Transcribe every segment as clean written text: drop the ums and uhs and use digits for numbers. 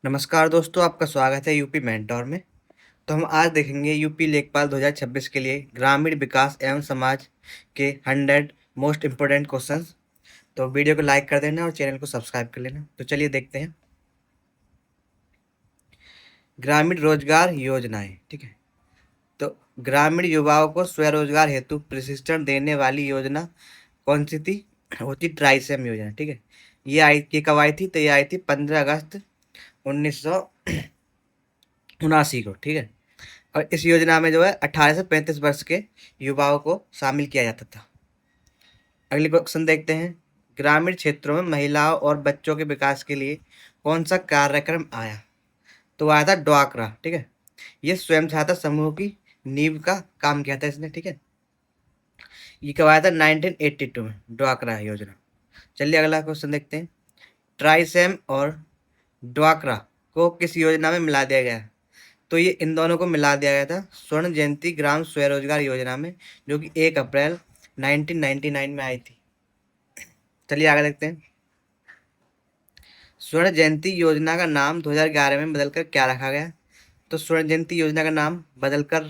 नमस्कार दोस्तों, आपका स्वागत है यूपी मेंटोर में। तो हम आज देखेंगे यूपी लेखपाल 2026 के लिए ग्रामीण विकास एवं समाज के 100 मोस्ट इम्पोर्टेंट क्वेश्चंस। तो वीडियो को लाइक कर देना और चैनल को सब्सक्राइब कर लेना। तो चलिए देखते हैं। ग्रामीण रोजगार योजनाएं, ठीक है। तो ग्रामीण युवाओं को स्वरोजगार हेतु प्रशिक्षण देने वाली योजना कौन सी थी? होती ट्राइसेम योजना, ठीक है। ये कब आई थी? तो ये आई थी 15 अगस्त 1979 को, ठीक है। और इस योजना में जो है 18 से 35 वर्ष के युवाओं को शामिल किया जाता था। अगले क्वेश्चन देखते हैं। ग्रामीण क्षेत्रों में महिलाओं और बच्चों के विकास के लिए कौन सा कार्यक्रम आया? तो आया था ड्वाक्रा, ठीक है। ये स्वयं सहायता समूह की नींव का काम किया था इसने, ठीक है। ये कब आया था? 1982 में, ड्वाक्रा योजना। चलिए अगला क्वेश्चन देखते हैं। ट्राइसेम और ड्वाक्रा को किस योजना में मिला दिया गया? तो ये इन दोनों को मिला दिया गया था स्वर्ण जयंती ग्राम स्वरोजगार योजना में, जो कि 1 अप्रैल 1999 में आई थी। चलिए आगे देखते हैं। स्वर्ण जयंती योजना का नाम 2011 में बदलकर क्या रखा गया? तो स्वर्ण जयंती योजना का नाम बदलकर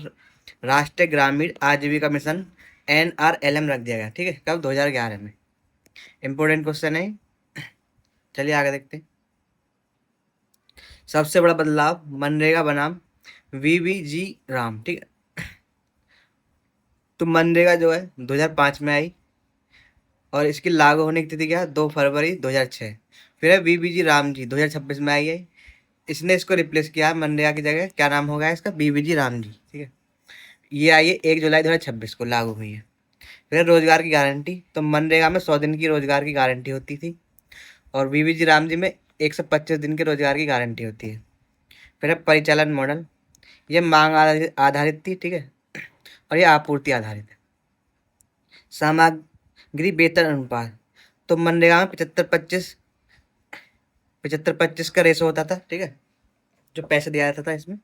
राष्ट्रीय ग्रामीण आजीविका मिशन NRLM रख दिया गया, ठीक है। कब? 2011 में। इंपॉर्टेंट क्वेश्चन है। चलिए आगे देखते हैं। सबसे बड़ा बदलाव मनरेगा बनाम VBG राम, ठीक है। तो मनरेगा जो है 2005 में आई और इसकी लागू होने की तिथि क्या है? 2 फरवरी 2006। फिर है VBG राम जी, 2026 में आई है। इसने इसको रिप्लेस किया मनरेगा की जगह। क्या नाम होगा इसका? VBG राम जी, ठीक है। ये आई है 1 जुलाई 2026 को लागू हुई है। फिर है रोजगार की गारंटी। तो मनरेगा में 100 दिन की रोजगार की गारंटी होती थी और VBG राम जी में 125 दिन के रोजगार की गारंटी होती है। फिर है परिचालन मॉडल। ये मांग आधारित थी, ठीक है, और ये आपूर्ति आधारित है। सामग्री वेतन अनुपात। तो मनरेगा में 75-25 का रेशो होता था, ठीक है, जो पैसे दिया जाता था इसमें।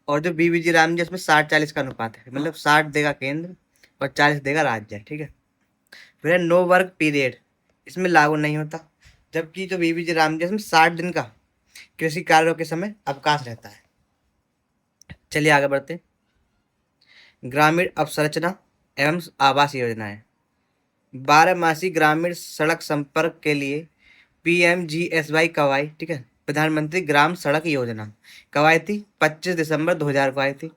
और जो VBG राम जी, इसमें 60-40 का अनुपात है, मतलब 60 देगा केंद्र और 40 देगा राज्य, ठीक है। फिर है नो वर्क पीरियड। इसमें लागू नहीं होता, जबकि जो VBG राम जी, इसमें 60 दिन का कृषि कार्यों के समय अवकाश रहता है। चलिए आगे बढ़ते हैं। ग्रामीण अवसंरचना एवं आवास योजनाएं। 12 मासी ग्रामीण सड़क संपर्क के लिए PMGSY कब आई? ठीक है, प्रधानमंत्री ग्राम सड़क योजना कब आई थी? 25 दिसंबर 2000 को आई थी।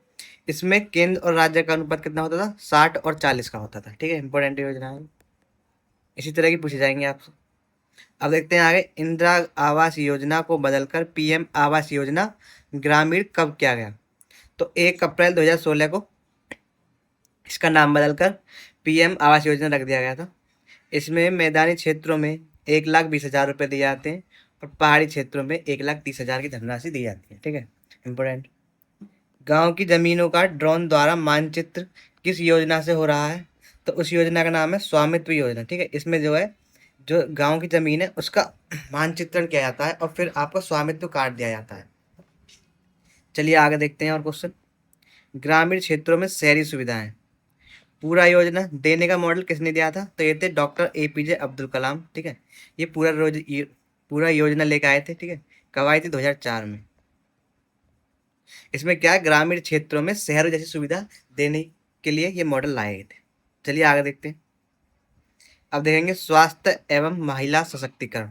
इसमें केंद्र और राज्य का अनुपात कितना होता था? 60 और 40 का होता था, ठीक है। इंपॉर्टेंट योजना है, इसी तरह की पूछे जाएंगे आपसे। अब देखते हैं आगे। इंदिरा आवास योजना को बदलकर PM आवास योजना ग्रामीण कब किया गया? तो 1 अप्रैल 2016 को इसका नाम बदलकर PM आवास योजना रख दिया गया था। इसमें मैदानी क्षेत्रों में 1,20,000 रुपये दिए जाते हैं और पहाड़ी क्षेत्रों में 1,30,000 की धनराशि दी जाती है, ठीक है। इम्पोर्टेंट। गांव की जमीनों का ड्रोन द्वारा मानचित्र किस योजना से हो रहा है? तो उस योजना का नाम है स्वामित्व योजना, ठीक है। इसमें जो है, जो गांव की जमीन है उसका मानचित्रण किया जाता है और फिर आपको स्वामित्व कार्ड दिया जाता है। चलिए आगे देखते हैं और क्वेश्चन। ग्रामीण क्षेत्रों में शहरी सुविधाएं पूरा योजना देने का मॉडल किसने दिया था? तो ये थे डॉक्टर APJ अब्दुल कलाम, ठीक है। ये पूरा योजना लेकर आए थे, ठीक है। कब आई थी? 2004 में। इसमें क्या है, ग्रामीण क्षेत्रों में शहरों जैसी सुविधा देने के लिए ये मॉडल लाए गए थे। चलिए आगे देखते हैं। अब देखेंगे स्वास्थ्य एवं महिला सशक्तिकरण।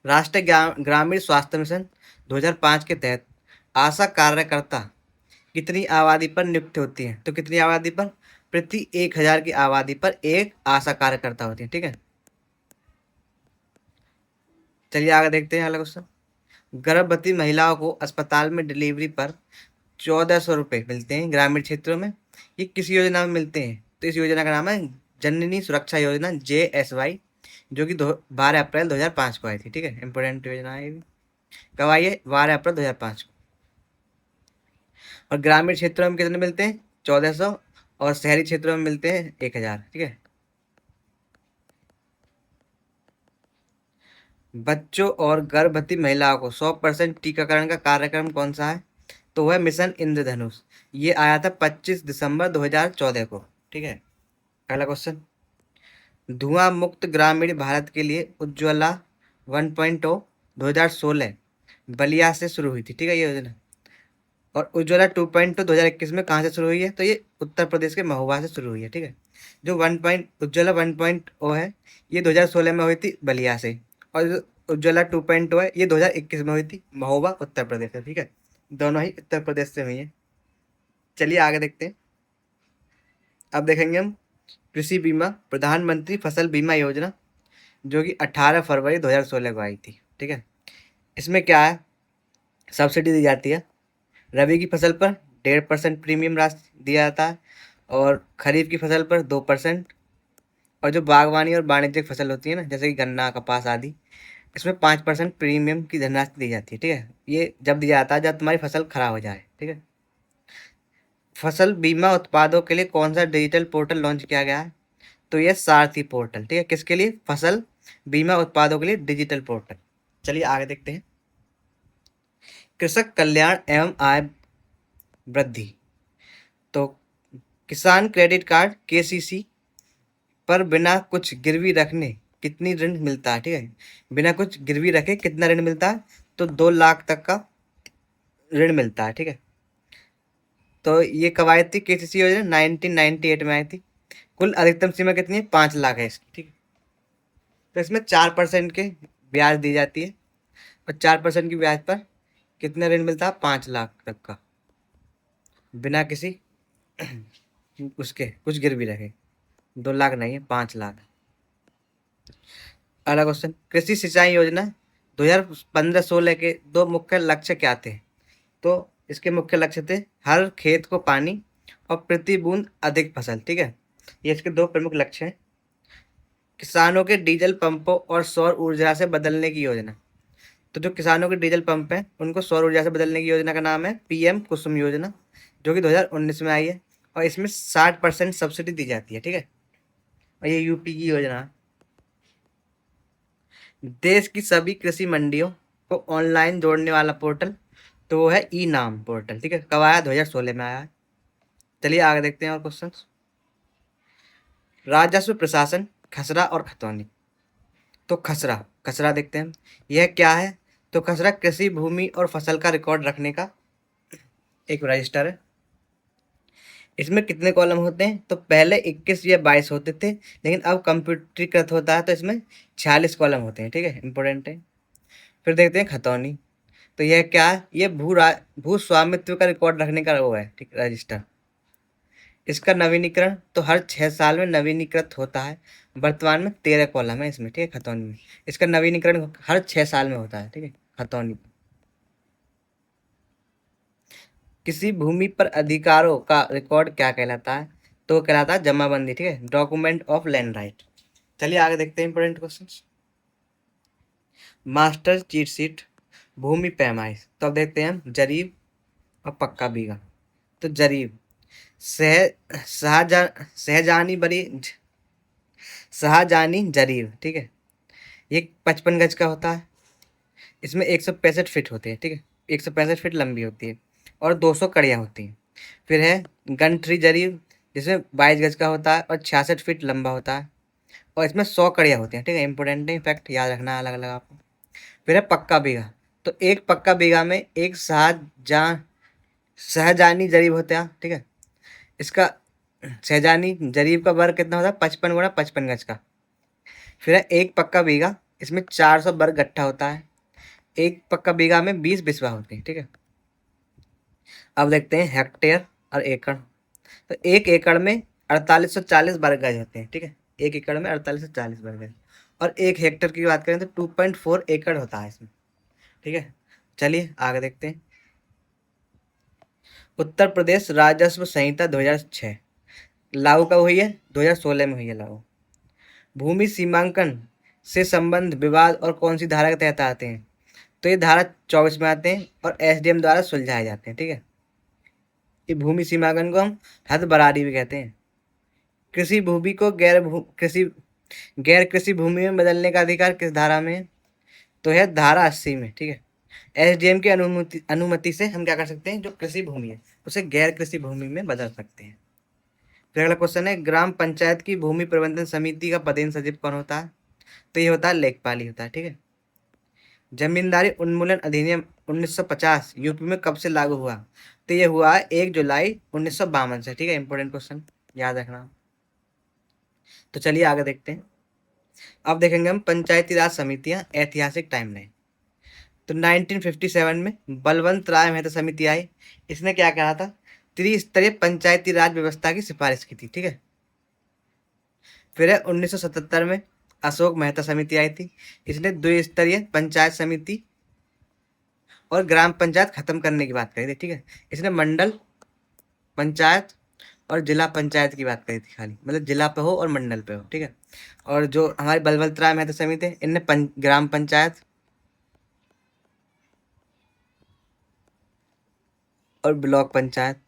राष्ट्रीय ग्रामीण स्वास्थ्य मिशन 2005 के तहत आशा कार्यकर्ता कितनी आबादी पर नियुक्त होती है? तो कितनी आबादी पर? प्रति 1,000 की आबादी पर एक आशा कार्यकर्ता होती है, ठीक है। चलिए आगे देखते हैं अगला क्वेश्चन। गर्भवती महिलाओं को अस्पताल में डिलीवरी पर 1,400 रुपये मिलते हैं ग्रामीण क्षेत्रों में। ये किस योजना में मिलते हैं? तो इस योजना का नाम है जननी सुरक्षा योजना, JSY, जो कि 12 अप्रैल 2005 को आई थी, ठीक है। इंपॉर्टेंट योजना है ये भी। कब आई है? 12 अप्रैल 2005 को। और ग्रामीण क्षेत्रों में कितने मिलते हैं? 1,400। और शहरी क्षेत्रों में मिलते हैं 1,000, ठीक है। बच्चों और गर्भवती महिलाओं को 100% टीकाकरण का कार्यक्रम कौन सा है? तो वह मिशन इंद्रधनुष। ये आया था 25 दिसंबर 2014 को, ठीक है। पहला क्वेश्चन। धुआं मुक्त ग्रामीण भारत के लिए उज्ज्वला 1.0 2016 बलिया से शुरू हुई थी, ठीक है ये योजना। और उज्ज्वला 2.2 2021 में कहाँ से शुरू हुई है, तो ये उत्तर प्रदेश के महोबा से शुरू हुई है, ठीक है। जो उज्ज्वला 1.0 है, ये 2016 में हुई थी बलिया से। और जो उज्ज्वला 2.0 है, ये 2021 में हुई थी महोबा उत्तर प्रदेश से, ठीक है। दोनों ही उत्तर प्रदेश से हुई है। चलिए आगे देखते हैं। अब देखेंगे हम कृषि बीमा, प्रधानमंत्री फसल बीमा योजना, जो कि 18 फरवरी 2016 को आई थी, ठीक है। इसमें क्या है, सब्सिडी दी जाती है। रबी की फसल पर 1.5% प्रीमियम राशि दिया जाता है, और खरीफ की फसल पर 2%। और जो बागवानी और वाणिज्यिक फसल होती है ना, जैसे कि गन्ना, कपास आदि, इसमें 5% प्रीमियम की धनराशि दी जाती है, ठीक है। ये जब दिया जाता है जब तुम्हारी फसल खराब हो जाए, ठीक है। फसल बीमा उत्पादों के लिए कौन सा डिजिटल पोर्टल लॉन्च किया गया है, तो ये सारथी पोर्टल, ठीक है। किसके लिए, फसल बीमा उत्पादों के लिए डिजिटल पोर्टल। चलिए आगे देखते हैं। कृषक कल्याण एवं आय वृद्धि, तो किसान क्रेडिट कार्ड केसीसी पर बिना कुछ गिरवी रखने कितनी ऋण मिलता है, ठीक है। बिना कुछ गिरवी रखे कितना ऋण मिलता है, तो 2 लाख तक का ऋण मिलता है, ठीक है। तो ये कब आई थी केसीसी योजना, 1998 में आई थी। कुल अधिकतम सीमा कितनी है, 5 लाख है इसकी, ठीक है। तो इसमें 4% के ब्याज दी जाती है, और 4% की ब्याज पर कितना ऋण मिलता है, 5 लाख तक का, बिना किसी उसके कुछ गिरवी रखे। 2 लाख नहीं है, 5 लाख। अगला क्वेश्चन, कृषि सिंचाई योजना 2015-16 के दो मुख्य लक्ष्य क्या थे, तो इसके मुख्य लक्ष्य थे हर खेत को पानी और प्रति बूंद अधिक फसल, ठीक है। ये इसके दो प्रमुख लक्ष्य हैं। किसानों के डीजल पंपों और सौर ऊर्जा से बदलने की योजना, तो जो किसानों के डीजल पंप हैं उनको सौर ऊर्जा से बदलने की योजना का नाम है पीएम कुसुम योजना, जो कि 2019 में आई है। और इसमें 60% सब्सिडी दी जाती है, ठीक है। और ये यूपी की योजना है। देश की सभी कृषि मंडियों को ऑनलाइन जोड़ने वाला पोर्टल, तो वो है ई नाम पोर्टल, ठीक है। कब आया, 2016 में आया है। चलिए आगे देखते हैं और क्वेश्चन। राजस्व प्रशासन, खसरा और खतौनी, तो खसरा खसरा देखते हैं, यह क्या है, तो खसरा कृषि भूमि और फसल का रिकॉर्ड रखने का एक रजिस्टर है। इसमें कितने कॉलम होते हैं, तो पहले 21 या 22 होते थे, लेकिन अब कंप्यूटरीकृत होता है तो इसमें 46 कॉलम होते हैं, ठीक है, इंपॉर्टेंट है। फिर देखते हैं खतौनी, तो यह क्या है, ये भू स्वामित्व का रिकॉर्ड रखने का वो है, ठीक, रजिस्टर। इसका नवीनीकरण तो हर 6 साल में नवीनीकृत होता है। वर्तमान में 13 कॉलम है इसमें, ठीक है, खतौनी में। इसका नवीनीकरण हर 6 साल में होता है, ठीक है, खतौनी। किसी भूमि पर अधिकारों का रिकॉर्ड क्या कहलाता है, तो कहलाता है जमाबंदी, ठीक है, डॉक्यूमेंट ऑफ लैंड राइट। चलिए आगे देखते हैं important questions. Master cheat sheet, भूमि पैमाइश, तो अब देखते हैं हम जरीब और पक्का बीघा। तो जरीब सहजानी बड़ी शाहजहानी जरीब, ठीक है, ये 55 गज का होता है। इसमें 165 फीट होते हैं, ठीक है, 165 फीट लंबी होती है, और 200 कड़ियाँ होती हैं। फिर है गन थ्री जरीब, जिसमें 22 गज का होता है और 66 फीट लंबा होता है, और इसमें 100 कड़ियाँ होती हैं, ठीक है, इंपॉर्टेंट है, फैक्ट याद रखना अलग अलग आपको। फिर है पक्का बीघा, तो एक पक्का बीघा में एक शाहजहानी जरीब होता है, ठीक है। इसका शाहजहानी जरीब का वर्ग कितना होता है, 55 × 55 गज का। फिर है एक पक्का बीघा, इसमें 400 वर्ग गट्ठा होता है। एक पक्का बीघा में 20 बिस्वा होते हैं, ठीक है। अब देखते हैं हेक्टेयर और एकड़, तो एक एकड़ में 4840 वर्ग गज होते हैं, ठीक है, एक एकड़ में 4840 वर्ग गज। और एक हेक्टेयर की बात करें तो 2.4 एकड़ होता है इसमें, ठीक है। चलिए आगे देखते हैं। उत्तर प्रदेश राजस्व संहिता 2006 लागू कब हुई है, 2016 में हुई है लागू। भूमि सीमांकन से संबंध विवाद और कौन सी धारा के तहत आते हैं, तो ये धारा 24 में आते हैं, और एसडीएम द्वारा सुलझाए जाते हैं, ठीक है। ये भूमि सीमांकन को हम हद बरारी भी कहते हैं। कृषि भूमि को गैर कृषि भूमि में बदलने का अधिकार किस धारा में है, तो है धारा 80 में, ठीक है। एसडीएम की अनुमति से हम क्या कर सकते हैं, जो कृषि भूमि है उसे गैर कृषि भूमि में बदल सकते हैं। फिर अगला क्वेश्चन है, ग्राम पंचायत की भूमि प्रबंधन समिति का पदेन सचिव कौन होता है, तो ये होता है लेखपाली होता है, ठीक है। जमींदारी उन्मूलन अधिनियम 1950 यूपी में कब से लागू हुआ? तो ये हुआ 1 जुलाई 1952 से। ठीक है, इंपॉर्टेंट क्वेश्चन, याद रखना। तो चलिए आगे देखते हैं। अब देखेंगे हम पंचायती राज समितियां, ऐतिहासिक टाइमलाइन। तो 1957 में बलवंत राय मेहता समिति आई। इसने क्या कहा था? त्रिस्तरीय पंचायती राज व्यवस्था की सिफारिश की थी। ठीक है। फिर 1977 में अशोक मेहता समिति आई थी। इसने द्विस्तरीय पंचायत समिति और ग्राम पंचायत खत्म करने की बात करी थी। ठीक है। इसने मंडल पंचायत और जिला पंचायत की बात करी थी खाली, मतलब जिला पे हो और मंडल पे हो। ठीक है। और जो हमारे बलवंत राय मेहता समिति है, इनने ग्राम पंचायत और ब्लॉक पंचायत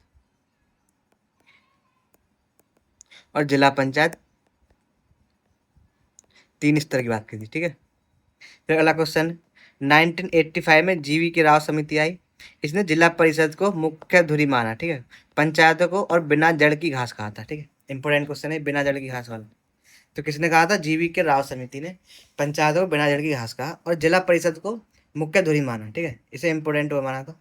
और जिला पंचायत 3 स्तर की बात की थी। ठीक है। फिर अगला क्वेश्चन, 1985 में जीवी की राव समिति आई। इसने जिला परिषद को मुख्य धुरी माना। ठीक है। पंचायतों को और बिना जड़ की घास कहा था। ठीक है, इंपॉर्टेंट क्वेश्चन है बिना जड़ की घास वाला। तो किसने कहा था? जीवी के राव समिति ने पंचायतों को बिना जड़ की घास कहा और जिला परिषद को मुख्य धुरी माना। ठीक है, इसे इंपॉर्टेंट वो माना था।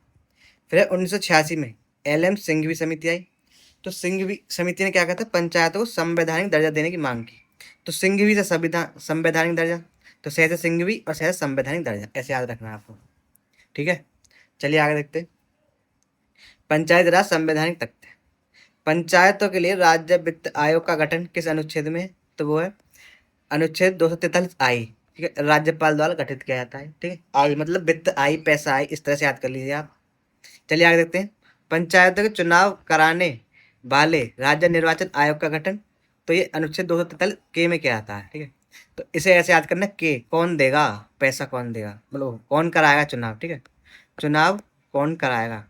फिर 1986 में LM सिंघवी समिति आई। तो सिंघवी समिति ने क्या कहा था? पंचायतों को संवैधानिक दर्जा देने की मांग की। तो सिंघवी से संविधान संवैधानिक दर्जा, तो सहज सिंघवी और सहज संवैधानिक दर्जा, ऐसे याद रखना है आपको। ठीक है, चलिए आगे देखते हैं। पंचायत राज संवैधानिक तथ्य। पंचायतों के लिए राज्य वित्त आयोग का गठन किस अनुच्छेद में है? तो वो है अनुच्छेद 243 आई। ठीक है, राज्यपाल द्वारा गठित किया जाता है। ठीक है, आई मतलब वित्त आई, पैसा आई, इस तरह से याद कर लीजिए आप। चलिए आगे देखते हैं। पंचायतों के चुनाव कराने वाले राज्य निर्वाचन आयोग का गठन, तो ये अनुच्छेद 243 के में क्या आता है? ठीक है, तो इसे ऐसे याद करना, के कौन देगा, पैसा कौन देगा, मतलब कौन कराएगा चुनाव। ठीक है, चुनाव कौन कराएगा,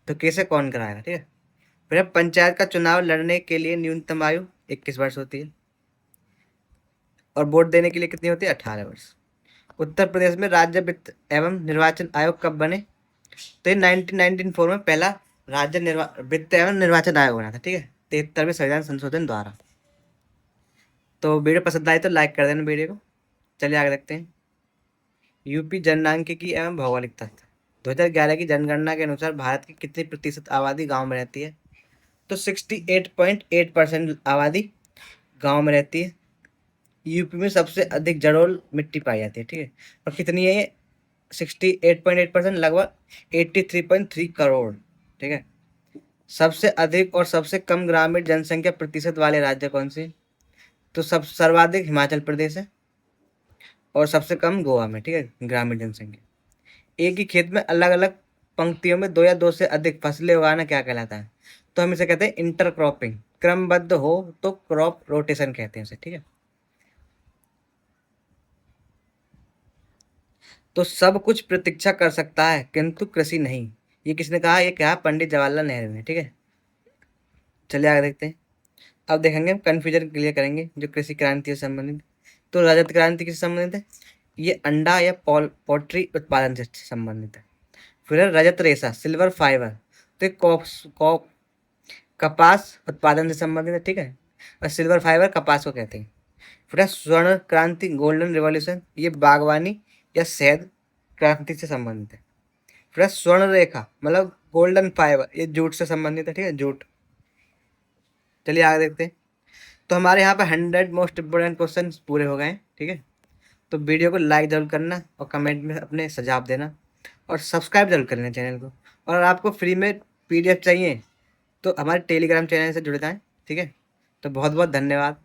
तो कैसे कौन कराएगा। ठीक है। फिर पंचायत का चुनाव लड़ने के लिए न्यूनतम आयु 21 वर्ष होती है और वोट देने के लिए कितनी होती है? 18 वर्ष। उत्तर प्रदेश में राज्य वित्त एवं निर्वाचन आयोग कब बने? तो ये 1994 में पहला राज्य वित्त एवं निर्वाचन आयोग बना था। ठीक है, 73वें संविधान संशोधन द्वारा। तो वीडियो पसंद आए तो लाइक कर देना वीडियो को। चलिए आगे देखते हैं। यूपी जनसांख्यिकी एवं भौगोलिक तथ्य। 2011 की जनगणना के अनुसार भारत की कितनी प्रतिशत आबादी गांव में रहती है? तो 68.8% आबादी गांव में रहती है। यूपी में सबसे अधिक जलोढ़ मिट्टी पाई जाती है। ठीक है, और कितनी है ये? 68.8%, लगभग 83.3 करोड़। ठीक है। सबसे अधिक और सबसे कम ग्रामीण जनसंख्या प्रतिशत वाले राज्य कौन से? तो सब सर्वाधिक हिमाचल प्रदेश है और सबसे कम गोवा में। ठीक है, ग्रामीण जनसंख्या। एक ही खेत में अलग अलग पंक्तियों में 2 या 2 से अधिक फसलें उगाना क्या कहलाता है? तो हम इसे कहते हैं इंटरक्रॉपिंग। क्रमबद्ध हो तो क्रॉप रोटेशन कहते हैं इसे। ठीक है। तो सब कुछ प्रतीक्षा कर सकता है किंतु कृषि नहीं, ये किसने कहा? ये कहा पंडित जवाहरलाल नेहरू ने। ठीक है, चलिए आगे देखते हैं। अब देखेंगे, कन्फ्यूजन क्लियर करेंगे जो कृषि क्रांति से संबंधित। तो रजत क्रांति किससे संबंधित है? ये अंडा या पोल्ट्री उत्पादन से संबंधित है। फिर है रजत रेशा, सिल्वर फाइबर, तो ये कपास उत्पादन से संबंधित है। ठीक है, और सिल्वर फाइबर कपास को कहते हैं। फिर है स्वर्ण क्रांति, गोल्डन रिवॉल्यूशन, ये बागवानी या शहद क्रांति से संबंधित है। फिर है स्वर्ण रेखा, मतलब गोल्डन फाइबर, ये जूट से संबंधित है। ठीक है, जूट। चलिए आगे देखते हैं। तो हमारे यहाँ पे 100 मोस्ट इम्पोर्टेंट क्वेश्चन पूरे हो गए हैं। ठीक है, तो वीडियो को लाइक जरूर करना और कमेंट में अपने सुझाव देना और सब्सक्राइब जरूर करना चैनल को। और अगर आपको फ्री में PDF चाहिए तो हमारे टेलीग्राम चैनल से जुड़ जाएं। ठीक है, तो बहुत बहुत धन्यवाद।